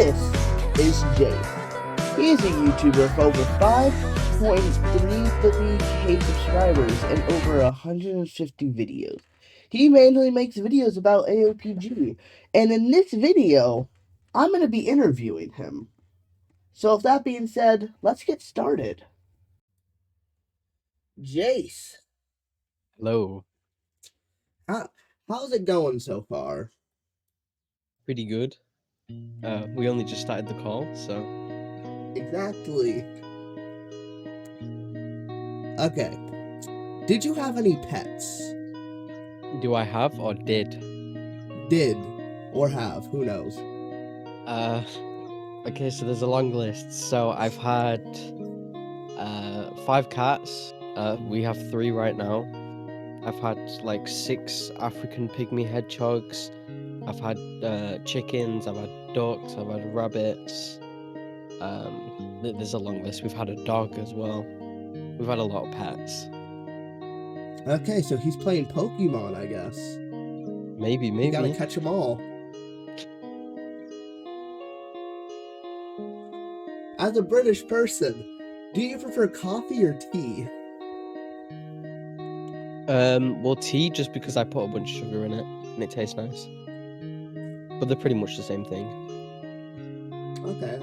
This is Jake. He is a YouTuber with over 5.3 subscribers and over 150 videos. He mainly makes videos about AOPG, and in this video, I'm going to be interviewing him. So with that being said, let's get started. Jace, Hello. how's it going so far? Pretty good. We only just started the call, so Exactly. Okay. Did you have any pets? do I have or did? Did or have, who knows? Okay, so there's a long list. So I've had 5 cats. We have 3 right now. I've had like 6 African pygmy hedgehogs. I've had chickens. I've had ducks. I've had rabbits. There's a long list. We've had a dog as well. We've had a lot of pets. Okay, so he's playing Pokemon, I guess. Maybe. You gotta catch them all. As a British person, do you prefer coffee or tea? Well, tea, just because I put a bunch of sugar in it and it tastes nice. But they're pretty much the same thing. Okay.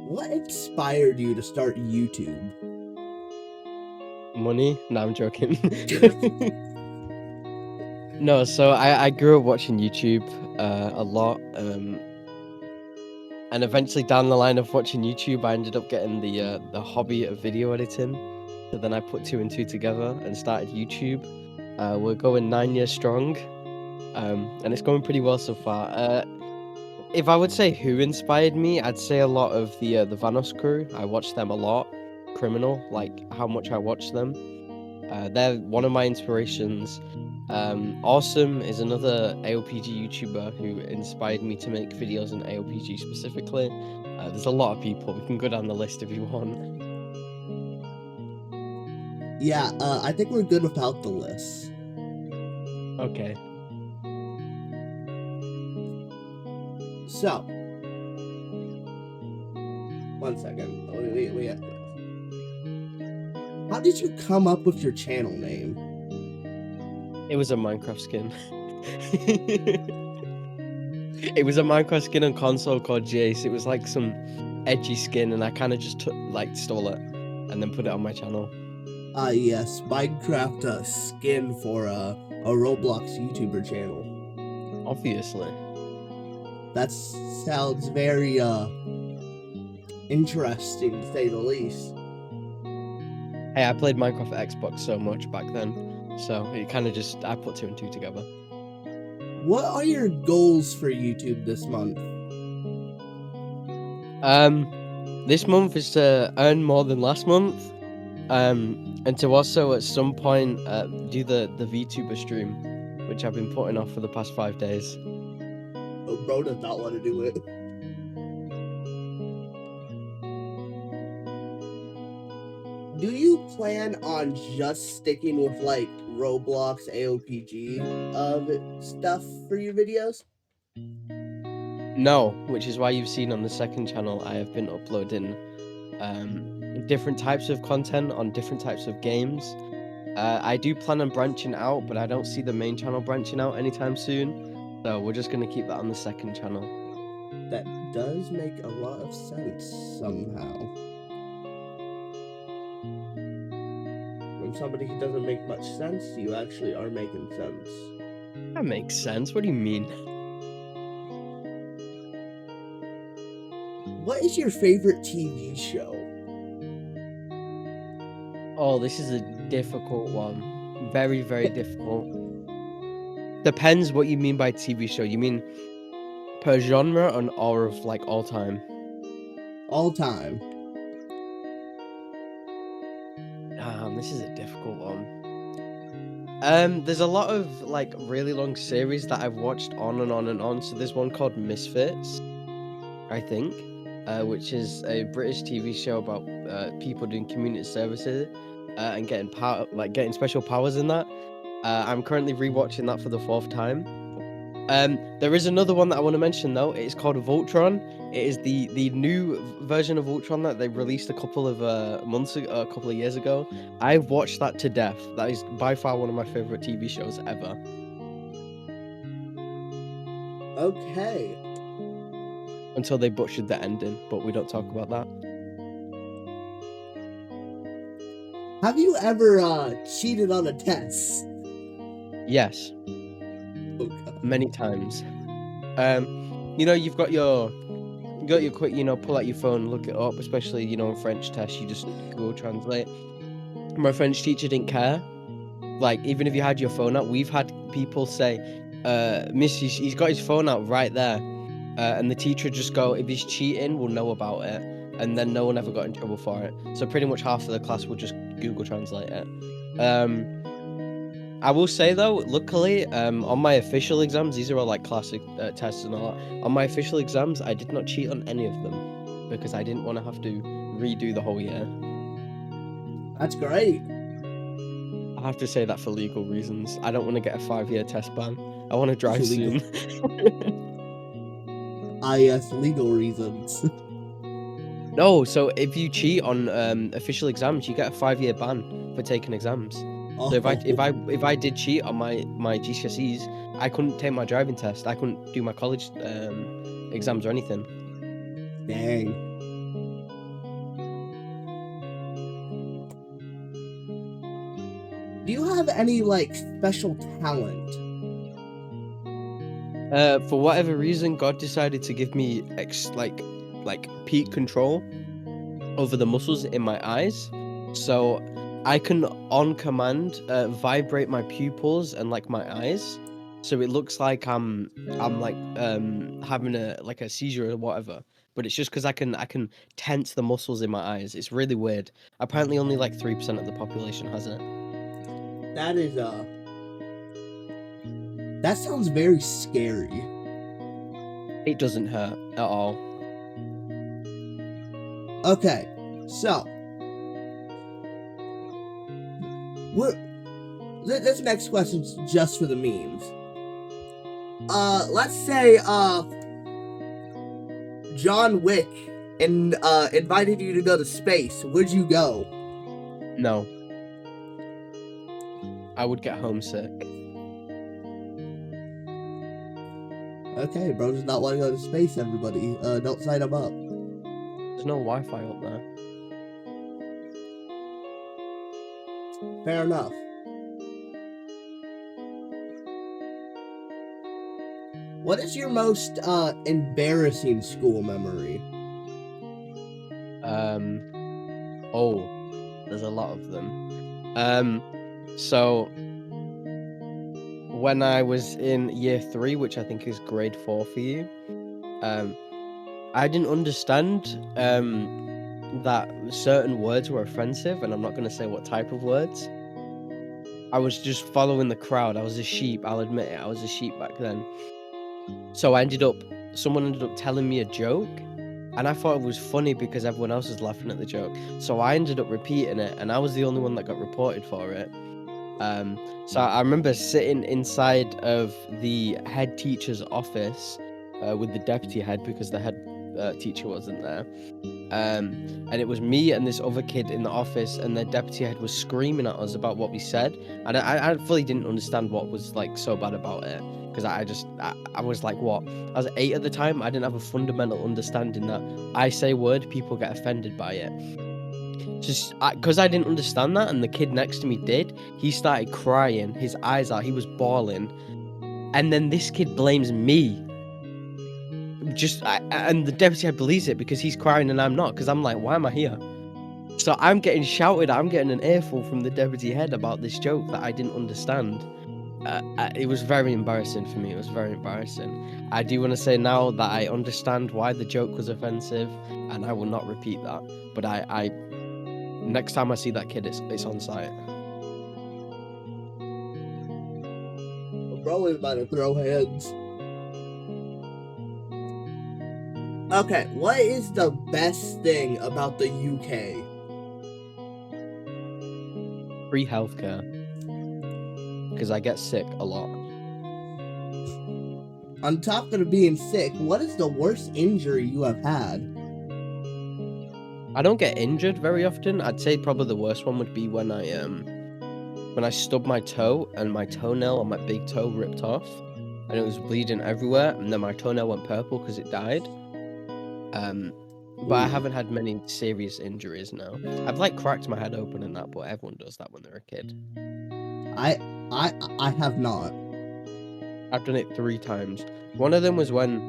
What inspired you to start YouTube? Money? No, I'm joking. No, so I grew up watching YouTube a lot. And eventually down the line of watching YouTube, I ended up getting the hobby of video editing. So then I put 2 and 2 together and started YouTube. We're going 9 years strong, and it's going pretty well so far. If I would say who inspired me, I'd say a lot of the Vanos crew. I watch them a lot. Criminal, like how much I watch them. They're one of my inspirations. Awesome is another AOPG YouTuber who inspired me to make videos on AOPG specifically. There's a lot of people. We can go down the list if you want. Yeah, I think we're good without the list. Okay. So, one second. Wait. How did you come up with your channel name? It was a Minecraft skin. It was a Minecraft skin on console called Jace. It was like some edgy skin, and I kind of just stole it and then put it on my channel. Yes, Minecraft skin for a Roblox YouTuber channel. Obviously. That sounds very interesting, to say the least. Hey, I played Minecraft for Xbox so much back then, so it kind of just, I put 2 and 2 together. What are your goals for YouTube this month? This month is to earn more than last month, and to also at some point do the VTuber stream, which I've been putting off for the past 5 days. Oh, bro does not want to do it. Do you plan on just sticking with like Roblox AOPG stuff for your videos? No, which is why you've seen on the second channel I have been uploading different types of content on different types of games. I do plan on branching out, but I don't see the main channel branching out anytime soon. So we're just going to keep that on the second channel. That does make a lot of sense somehow. From somebody who doesn't make much sense, you actually are making sense. That makes sense. What do you mean? What is your favorite TV show? Oh, this is a difficult one. Very, very difficult. Depends what you mean by TV show. You mean per genre or of like all time? All time. This is a difficult one. There's a lot of like really long series that I've watched on and on and on. So there's one called Misfits, I think, which is a British TV show about people doing community services and getting special powers in that. I'm currently rewatching that for the 4th time. There is another one that I want to mention though. It's called Voltron. It is the new version of Voltron that they released a couple of a couple of years ago. I've watched that to death. That is by far one of my favorite TV shows ever. Okay. Until they butchered the ending, but we don't talk about that. Have you ever cheated on a test? Yes, Oh, God. many times. You've got your quick, pull out your phone, look it up, especially, in French tests, you just Google Translate. My French teacher didn't care. Like, even if you had your phone out, we've had people say, Miss, he's got his phone out right there. And the teacher would just go, if he's cheating, we'll know about it. And then no one ever got in trouble for it. So pretty much half of the class would just Google Translate it. I will say though, luckily, on my official exams, these are all like classic tests and all that. On my official exams, I did not cheat on any of them because I didn't want to have to redo the whole year. That's great. I have to say that for legal reasons. I don't want to get a 5-year test ban. I want to drive soon. Yes, legal reasons. No, so if you cheat on official exams, you get a 5-year ban for taking exams. Oh, So if I did cheat on my GCSEs, I couldn't take my driving test. I couldn't do my college exams or anything. dang. Do you have any like special talent? For whatever reason, God decided to give me like peak control over the muscles in my eyes, so I can on command vibrate my pupils and like my eyes, so it looks like I'm like having a seizure or whatever. But it's just because I can tense the muscles in my eyes. It's really weird. Apparently, only like 3% of the population has it. That is that sounds very scary. It doesn't hurt at all. Okay, so this next question's just for the memes. Let's say John Wick invited you to go to space. Would you go? No. I would get homesick. Okay, bro does not want to go to space, everybody. Don't sign him up. There's no Wi-Fi up there. Fair enough. What is your most embarrassing school memory? Oh, there's a lot of them. So when I was in year 3, which I think is grade 4 for you, I didn't understand that certain words were offensive, and I'm not going to say what type of words. I was just following the crowd. I was a sheep, I'll admit it. I was a sheep back then. So someone ended up telling me a joke, and I thought it was funny because everyone else was laughing at the joke. So I ended up repeating it, and I was the only one that got reported for it. So I remember sitting inside of the head teacher's office with the deputy head because the head teacher wasn't there. And it was me and this other kid in the office, and the deputy head was screaming at us about what we said. And I fully didn't understand what was like so bad about it, because I was like, what? I was 8 at the time. I didn't have a fundamental understanding that I say a word, people get offended by it. Just because I didn't understand that, and the kid next to me did, he started crying, his eyes out, he was bawling, and then this kid blames me. And the deputy head believes it because he's crying and I'm not, because I'm like, why am I here? So I'm getting shouted at, I'm getting an earful from the deputy head about this joke that I didn't understand. It was very embarrassing for me. It was very embarrassing. I do want to say now that I understand why the joke was offensive, and I will not repeat that. But I next time I see that kid, it's on site. Bro is about to throw hands. Okay, what is the best thing about the UK? Free healthcare. Because I get sick a lot. On top of being sick, what is the worst injury you have had? I don't get injured very often. I'd say probably the worst one would be when I stubbed my toe and my toenail on my big toe ripped off, and it was bleeding everywhere, and then my toenail went purple because it died. But I Ooh. haven't had many serious injuries now. I've like cracked my head open and that, but everyone does that when they're a kid. I have not. I've done it 3 times. One of them was when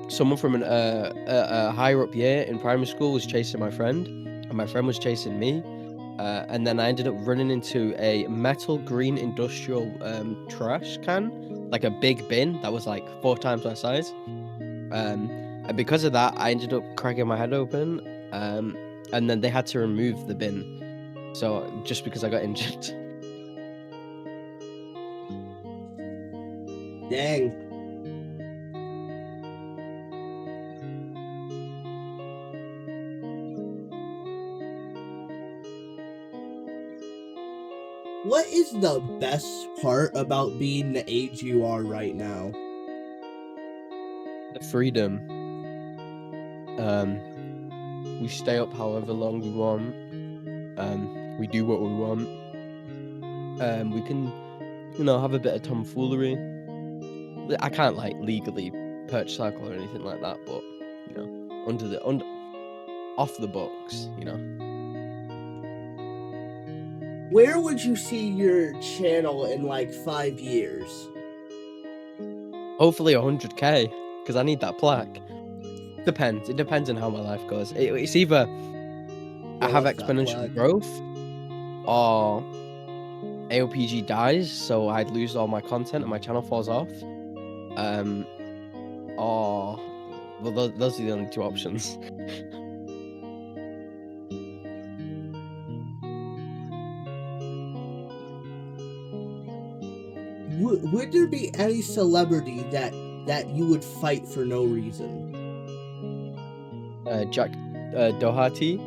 someone from a higher up year in primary school was chasing my friend, and my friend was chasing me. And then I ended up running into a metal green industrial trash can, like a big bin that was like 4 times my size. And because of that, I ended up cracking my head open. And then they had to remove the bin. So just because I got injured. Dang. What is the best part about being the age you are right now? The freedom. We stay up however long we want. We do what we want. We can, have a bit of tomfoolery. I can't like legally purchase alcohol or anything like that, but under off the books, Where would you see your channel in like 5 years? Hopefully 100K, because I need that plaque. Depends. It depends on how my life goes. It's either I have what's that exponential plaque? growth, or AOPG dies, so I'd lose all my content and my channel falls off. Or well, those are the only 2 options. Would there be any celebrity that you would fight for no reason? Jack Doherty.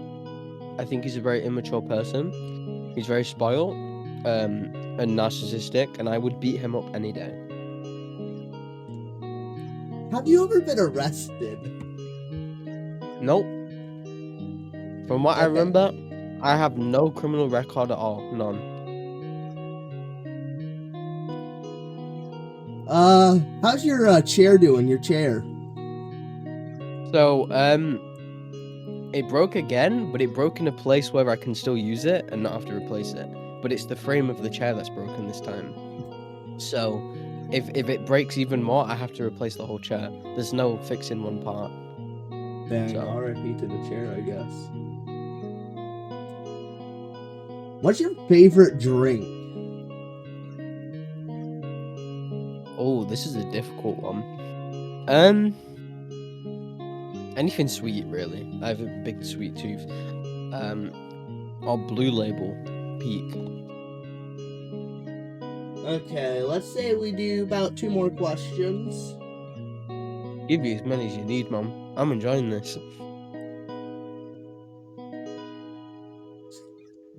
I think he's a very immature person. He's very spoiled, and narcissistic, and I would beat him up any day. Have you ever been arrested? Nope. From what I Okay. remember, I have no criminal record at all. None. How's your chair doing? Your chair? So, it broke again, but it broke in a place where I can still use it and not have to replace it. But it's the frame of the chair that's broken this time. So, if it breaks even more, I have to replace the whole chair. There's no fixing one part. Dang, So. R.I.P. to the chair, I guess. What's your favorite drink? Oh, this is a difficult one. Anything sweet, really. I have a big sweet tooth. Or Blue Label, Peak. Okay, let's say we do about 2 more questions. Give you as many as you need, Mom. I'm enjoying this.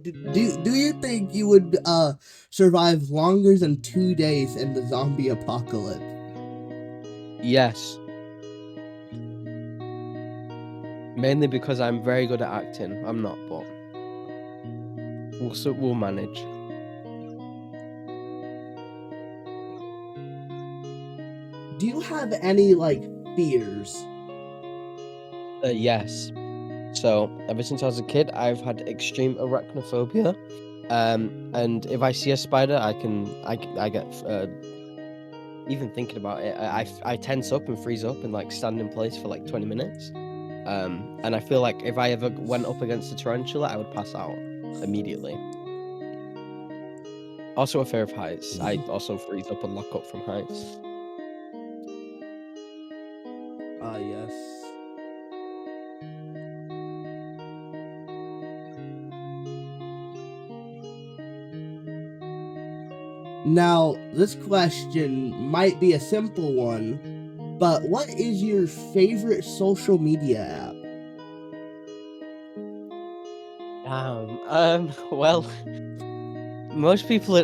Do you think you would survive longer than 2 days in the zombie apocalypse? Yes. Mainly because I'm very good at acting. I'm not, but we'll manage. Do you have any like fears? Yes. So ever since I was a kid, I've had extreme arachnophobia. And if I see a spider, I get even thinking about it, I tense up and freeze up and like stand in place for like 20 minutes. And I feel like if I ever went up against a tarantula, I would pass out immediately. Also a fear of heights. I also freeze up and lock up from heights. Yes. Now, this question might be a simple one, but what is your favorite social media app? Well, most people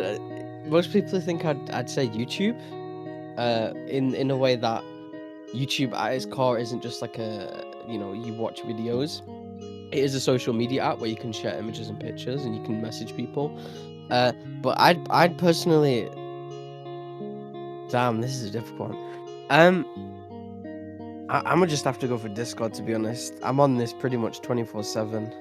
think I'd say YouTube. in a way that YouTube at its core isn't just like you watch videos. It is a social media app where you can share images and pictures and you can message people. But I'd personally, damn, this is a difficult one. I'm gonna just have to go for Discord, to be honest. I'm on this pretty much 24/7.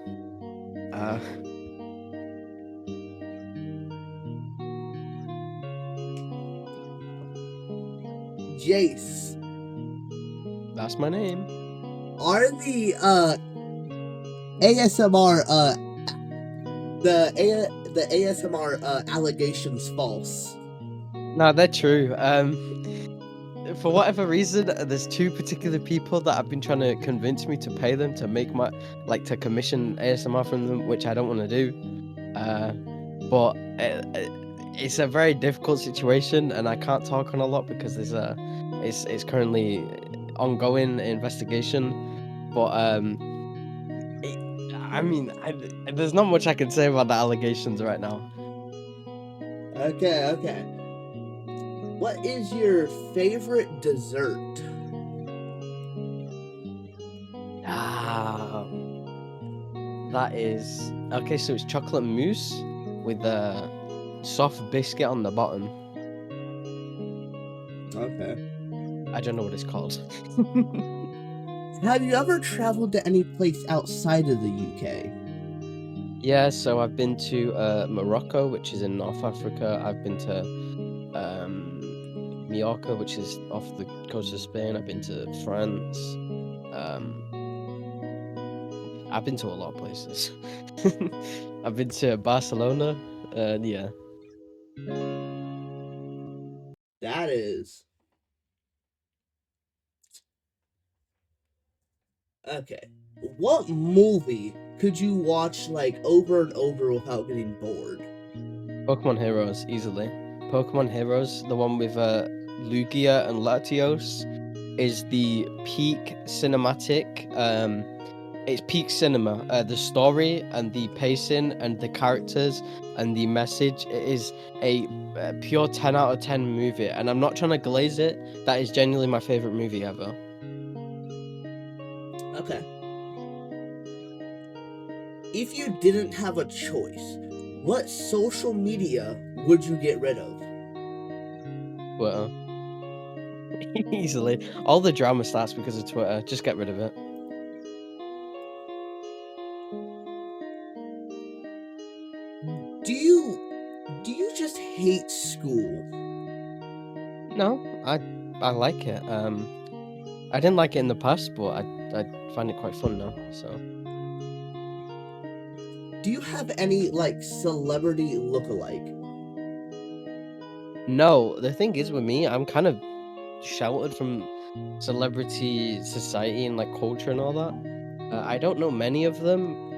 Jace. That's my name. Are the ASMR the ASMR allegations false? No, they're true. For whatever reason, there's two particular people that have been trying to convince me to pay them to make to commission ASMR from them, which I don't want to do. But it's a very difficult situation, and I can't talk on a lot because it's currently ongoing investigation. But there's not much I can say about the allegations right now. Okay. What is your favorite dessert? That is okay. So it's chocolate mousse with a soft biscuit on the bottom. Okay. I don't know what it's called. Have you ever traveled to any place outside of the UK? Yeah, so I've been to Morocco, which is in North Africa. I've been to Majorca, which is off the coast of Spain. I've been to France. I've been to a lot of places. I've been to Barcelona. Yeah. That is. Okay. What movie could you watch like over and over without getting bored? Pokemon Heroes, easily. Pokemon Heroes, the one with Lugia and Latios, is the peak cinematic. It's peak cinema. The story and the pacing and the characters and the message. It is a pure 10 out of 10 movie, and I'm not trying to glaze it. That is genuinely my favorite movie ever. Okay. If you didn't have a choice, what social media would you get rid of? Twitter. Easily. All the drama starts because of Twitter. Just get rid of it. Do you just hate school? No, I like it. I didn't like it in the past, but I find it quite fun now. So Do you have any like celebrity lookalike? no, the thing is with me, I'm kind of sheltered from celebrity society and like culture and all that. I don't know many of them.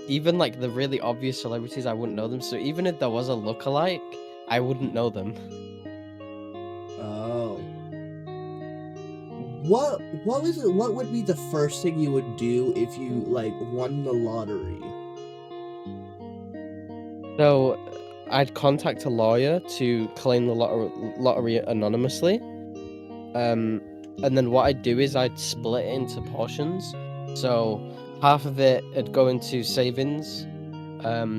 Even like the really obvious celebrities, I wouldn't know them. So even if there was a lookalike, I wouldn't know them. Oh. What would be the first thing you would do if you like won the lottery? So I'd contact a lawyer to claim the lottery anonymously. And then what I'd do is I'd split it into portions. So half of it would go into savings, so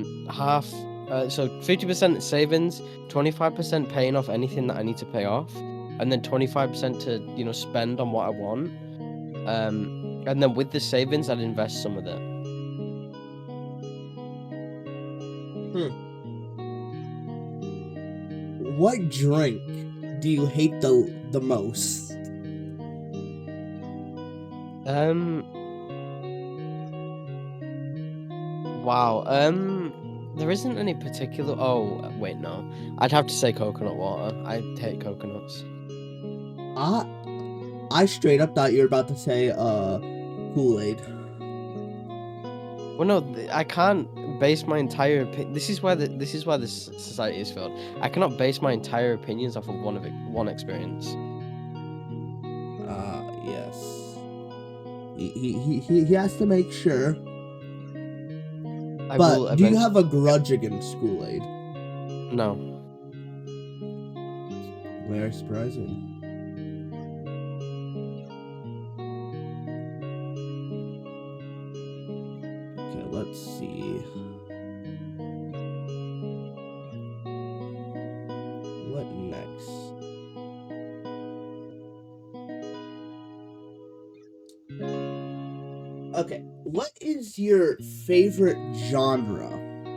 50% savings, 25% paying off anything that I need to pay off, and then 25% to spend on what I want. And then with the savings, I'd invest some of it. What drink do you hate the most? Wow. There isn't any particular. Oh, wait, no. I'd have to say coconut water. I hate coconuts. I straight up thought you were about to say Kool-Aid. Well, no, I can't base my entire opinion. This is why this society is failed. I cannot base my entire opinions off of one experience. Yes. He has to make sure. But do you have a grudge against Kool-Aid? No. Very surprising. Okay, let's see. What next? Okay, what is your favorite genre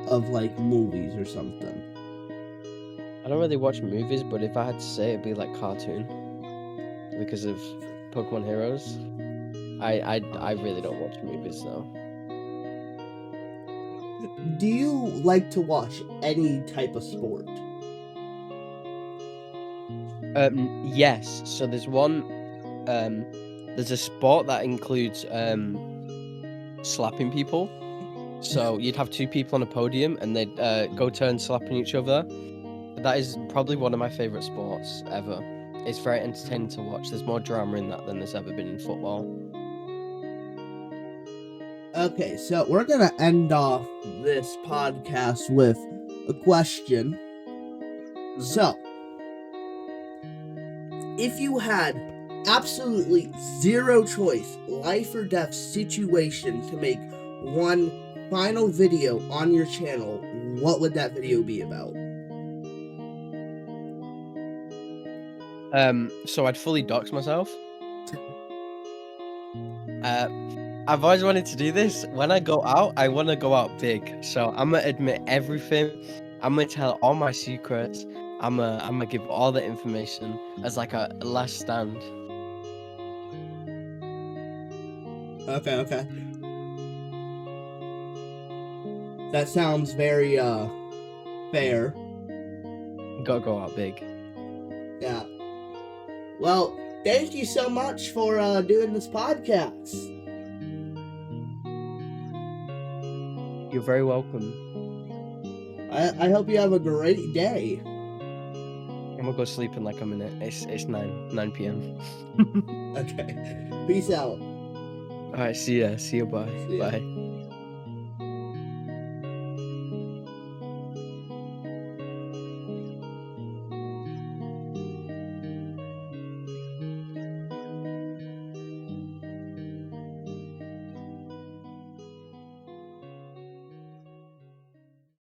of like movies or something? I don't really watch movies, but if I had to say, it'd be like cartoon because of Pokemon Heroes. I really don't watch movies though. Do you like to watch any type of sport? Yes. So there's one. There's a sport that includes slapping people. So you'd have two people on a podium, and they'd go turn slapping each other. That is probably one of my favorite sports ever. It's very entertaining to watch. There's more drama in that than there's ever been in football. Okay, so we're gonna end off this podcast with a question. So, if you had absolutely zero choice, life or death situation to make one final video on your channel, what would that video be about? So I'd fully dox myself. I've always wanted to do this. When I go out, I want to go out big. So I'm gonna admit everything. I'm gonna tell all my secrets. I'm gonna give all the information as like a last stand. Okay. That sounds very fair. Gotta go out big. Yeah. Well, thank you so much for doing this podcast. You're very welcome. I hope you have a great day. I'm gonna go sleep in like a minute. It's 9 p.m. Okay. Peace out. All right, see ya. Bye. See ya. Bye.